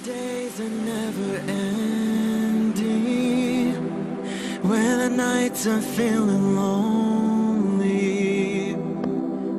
days are never ending. When the nights are feeling lonely,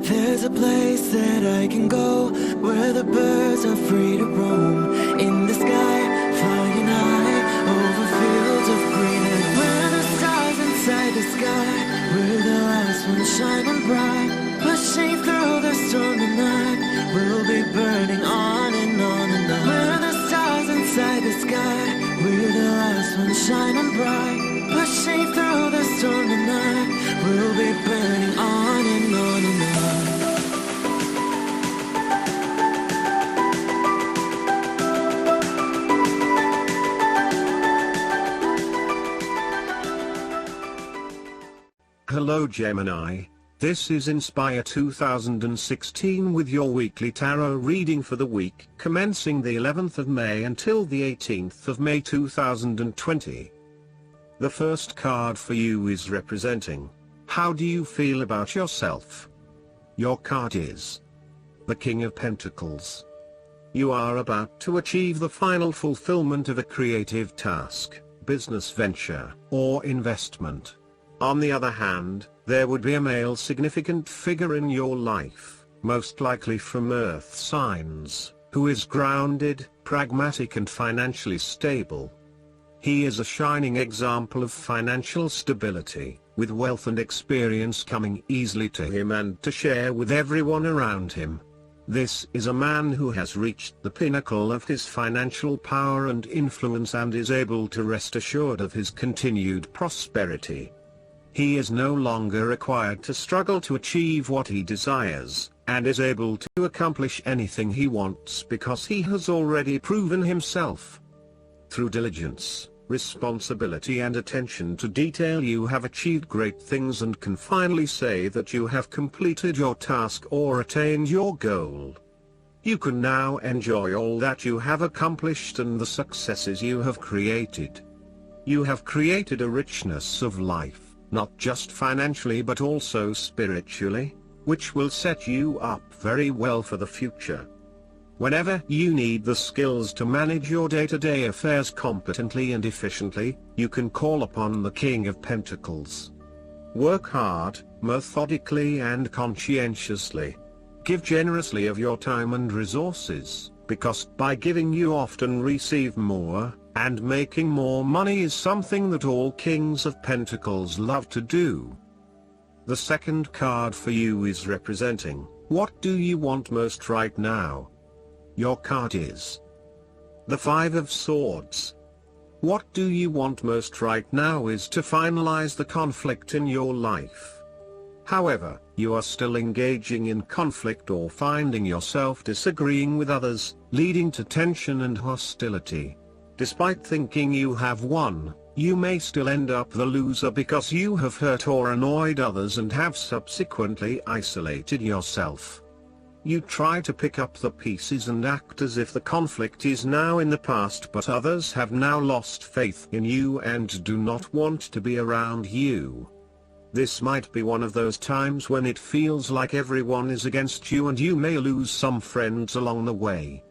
there's a place that I can go where the birds are free to roam. In the sky, flying high over fields of green. And where the stars inside the sky, we're the last ones shining bright. Pushing through the stormy night, we'll be burning on and on and on. We're the stars inside the sky, we're the last ones shining bright. Pushing through the stormy night, we'll be burning on and on and on. Hello Gemini, this is Inspire 2016 with your weekly tarot reading for the week commencing the 11th of May until the 18th of May 2020. The first card for you is representing, how do you feel about yourself? Your card is the King of Pentacles. You are about to achieve the final fulfillment of a creative task, business venture, or investment. On the other hand, there would be a male significant figure in your life, most likely from Earth signs, who is grounded, pragmatic and financially stable. He is a shining example of financial stability, with wealth and experience coming easily to him and to share with everyone around him. This is a man who has reached the pinnacle of his financial power and influence and is able to rest assured of his continued prosperity. He is no longer required to struggle to achieve what he desires, and is able to accomplish anything he wants because he has already proven himself. Through diligence, responsibility and attention to detail, you have achieved great things and can finally say that you have completed your task or attained your goal. You can now enjoy all that you have accomplished and the successes you have created. You have created a richness of life, not just financially but also spiritually, which will set you up very well for the future. Whenever you need the skills to manage your day-to-day affairs competently and efficiently, you can call upon the King of Pentacles. Work hard, methodically and conscientiously. Give generously of your time and resources, because by giving you often receive more, and making more money is something that all Kings of Pentacles love to do. The second card for you is representing, what do you want most right now? Your card is the Five of Swords. What do you want most right now is to finalize the conflict in your life. However, you are still engaging in conflict or finding yourself disagreeing with others, leading to tension and hostility. Despite thinking you have won, you may still end up the loser because you have hurt or annoyed others and have subsequently isolated yourself. You try to pick up the pieces and act as if the conflict is now in the past, but others have now lost faith in you and do not want to be around you. This might be one of those times when it feels like everyone is against you and you may lose some friends along the way.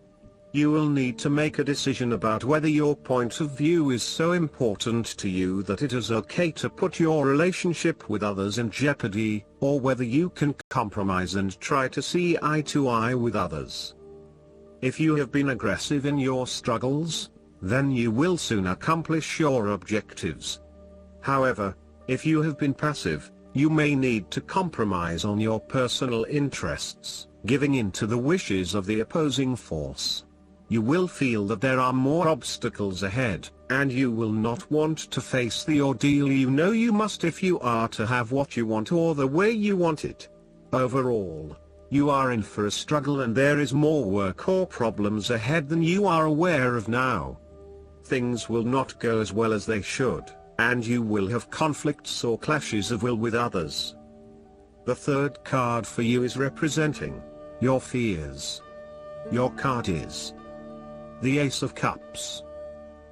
You will need to make a decision about whether your point of view is so important to you that it is okay to put your relationship with others in jeopardy, or whether you can compromise and try to see eye to eye with others. If you have been aggressive in your struggles, then you will soon accomplish your objectives. However, if you have been passive, you may need to compromise on your personal interests, giving in to the wishes of the opposing force. You will feel that there are more obstacles ahead, and you will not want to face the ordeal you know you must if you are to have what you want or the way you want it. Overall, you are in for a struggle and there is more work or problems ahead than you are aware of now. Things will not go as well as they should, and you will have conflicts or clashes of will with others. The third card for you is representing your fears. Your card is the Ace of Cups.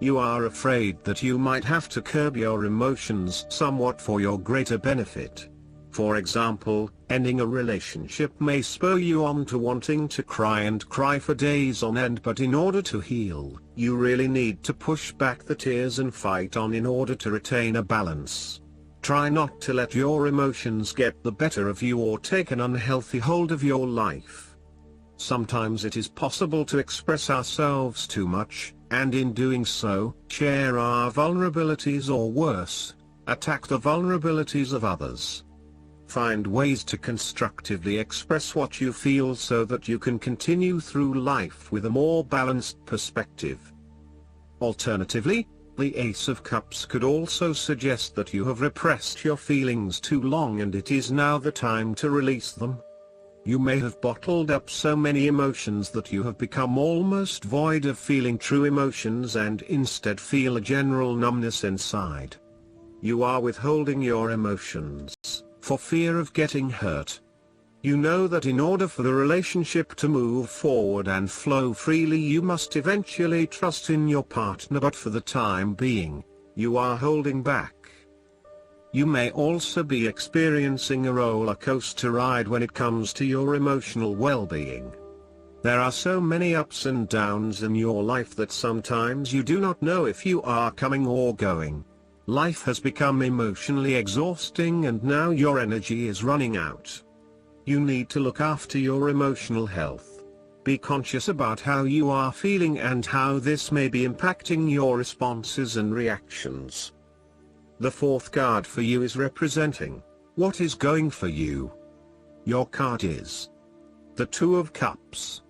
You are afraid that you might have to curb your emotions somewhat for your greater benefit. For example, Ending a relationship may spur you on to wanting to cry and cry for days on end, but in order to heal, you really need to push back the tears and fight on in order to retain a balance. Try not to let your emotions get the better of you or take an unhealthy hold of your life. Sometimes it is possible to express ourselves too much, and in doing so, share our vulnerabilities or worse, attack the vulnerabilities of others. Find ways to constructively express what you feel so that you can continue through life with a more balanced perspective. Alternatively, the Ace of Cups could also suggest that you have repressed your feelings too long and it is now the time to release them. You may have bottled up so many emotions that you have become almost void of feeling true emotions and instead feel a general numbness inside. You are withholding your emotions for fear of getting hurt. You know that in order for the relationship to move forward and flow freely, you must eventually trust in your partner, but for the time being, you are holding back. You may also be experiencing a roller coaster ride when it comes to your emotional well-being. There are so many ups and downs in your life that sometimes you do not know if you are coming or going. Life has become emotionally exhausting and now your energy is running out. You need to look after your emotional health. Be conscious about how you are feeling and how this may be impacting your responses and reactions. The fourth card for you is representing what is going for you. Your card is the Two of Cups.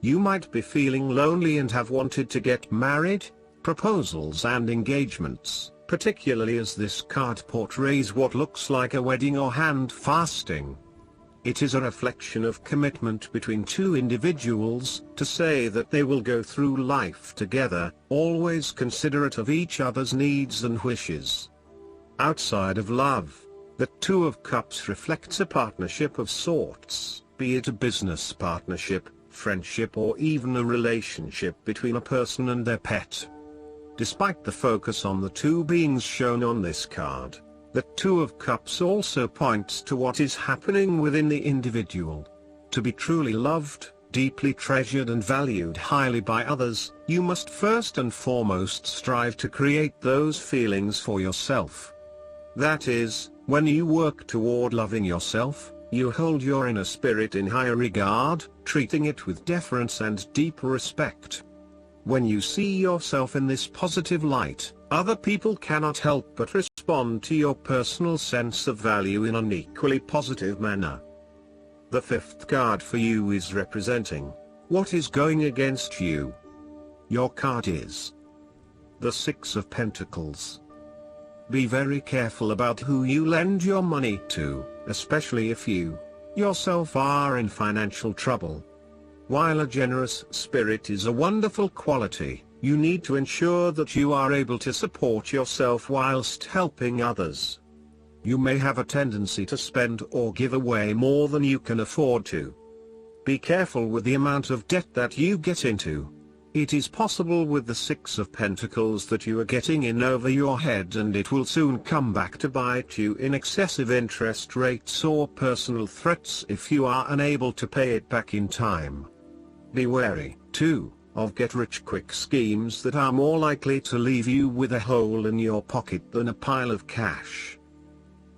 You might be feeling lonely and have wanted to get married, proposals and engagements, particularly as this card portrays what looks like a wedding or hand fasting. It is a reflection of commitment between two individuals, to say that they will go through life together, always considerate of each other's needs and wishes. Outside of love, the Two of Cups reflects a partnership of sorts, be it a business partnership, friendship or even a relationship between a person and their pet. Despite the focus on the two beings shown on this card, the Two of Cups also points to what is happening within the individual. To be truly loved, deeply treasured and valued highly by others, you must first and foremost strive to create those feelings for yourself. That is, when you work toward loving yourself, you hold your inner spirit in higher regard, treating it with deference and deep respect. When you see yourself in this positive light, other people cannot help but respond to your personal sense of value in an equally positive manner. The fifth card for you is representing what is going against you. Your card is the Six of Pentacles. Be very careful about who you lend your money to, especially if you yourself are in financial trouble. While a generous spirit is a wonderful quality, you need to ensure that you are able to support yourself whilst helping others. You may have a tendency to spend or give away more than you can afford to. Be careful with the amount of debt that you get into. It is possible with the Six of Pentacles that you are getting in over your head and it will soon come back to bite you in excessive interest rates or personal threats if you are unable to pay it back in time. Be wary, too, of get-rich-quick schemes that are more likely to leave you with a hole in your pocket than a pile of cash.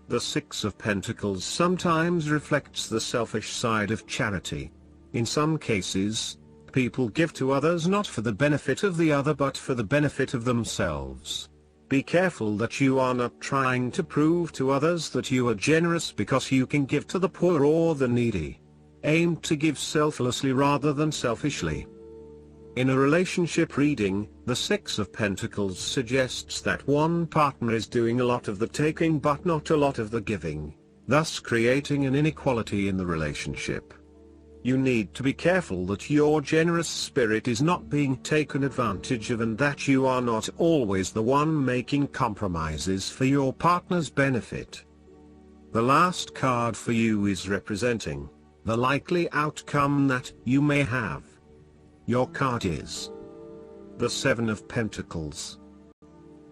The Six of Pentacles sometimes reflects the selfish side of charity. In some cases, people give to others not for the benefit of the other but for the benefit of themselves. Be careful that you are not trying to prove to others that you are generous because you can give to the poor or the needy. Aim to give selflessly rather than selfishly. In a relationship reading, the Six of Pentacles suggests that one partner is doing a lot of the taking but not a lot of the giving, thus creating an inequality in the relationship. You need to be careful that your generous spirit is not being taken advantage of and that you are not always the one making compromises for your partner's benefit. The last card for you is representing the likely outcome that you may have. Your card is the Seven of Pentacles.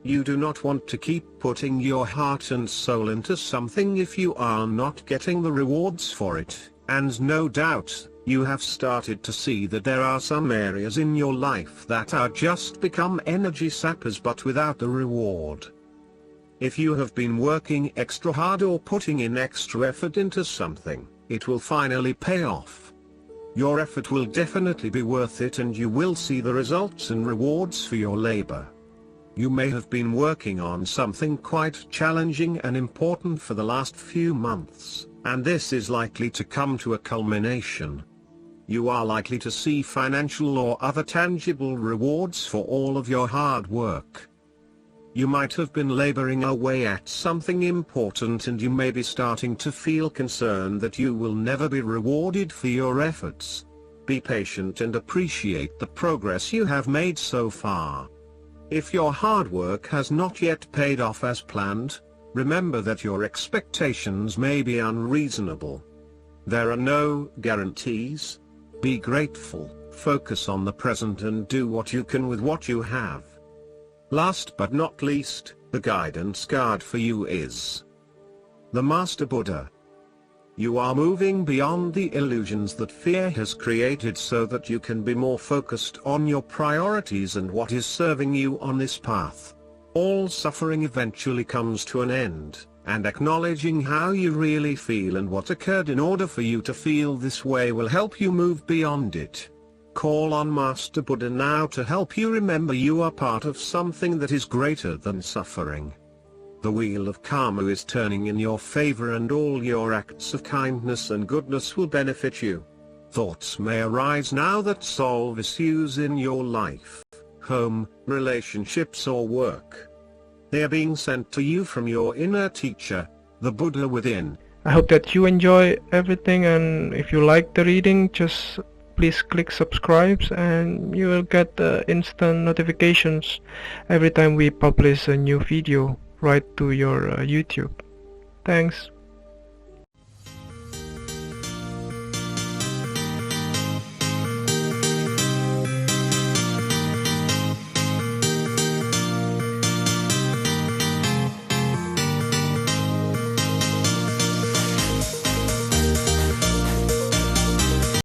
You do not want to keep putting your heart and soul into something if you are not getting the rewards for it, and no doubt, you have started to see that there are some areas in your life that are just become energy sappers but without the reward. If you have been working extra hard or putting in extra effort into something, it will finally pay off. Your effort will definitely be worth it and you will see the results and rewards for your labor. You may have been working on something quite challenging and important for the last few months, and this is likely to come to a culmination. You are likely to see financial or other tangible rewards for all of your hard work. You might have been laboring away at something important and you may be starting to feel concerned that you will never be rewarded for your efforts. Be patient and appreciate the progress you have made so far. If your hard work has not yet paid off as planned, remember that your expectations may be unreasonable. There are no guarantees. Be grateful, focus on the present and do what you can with what you have. Last but not least, the guidance card for you is the Master Buddha. You are moving beyond the illusions that fear has created so that you can be more focused on your priorities and what is serving you on this path. All suffering eventually comes to an end, and acknowledging how you really feel and what occurred in order for you to feel this way will help you move beyond it. Call on Master Buddha now to help you remember you are part of something that is greater than suffering. The wheel of karma is turning in your favor and all your acts of kindness and goodness will benefit you. Thoughts may arise now that solve issues in your life, home, relationships or work. They are being sent to you from your inner teacher, the Buddha within. I hope that you enjoy everything, and if you like the reading, just please click subscribe and you will get instant notifications every time we publish a new video right to your YouTube. Thanks.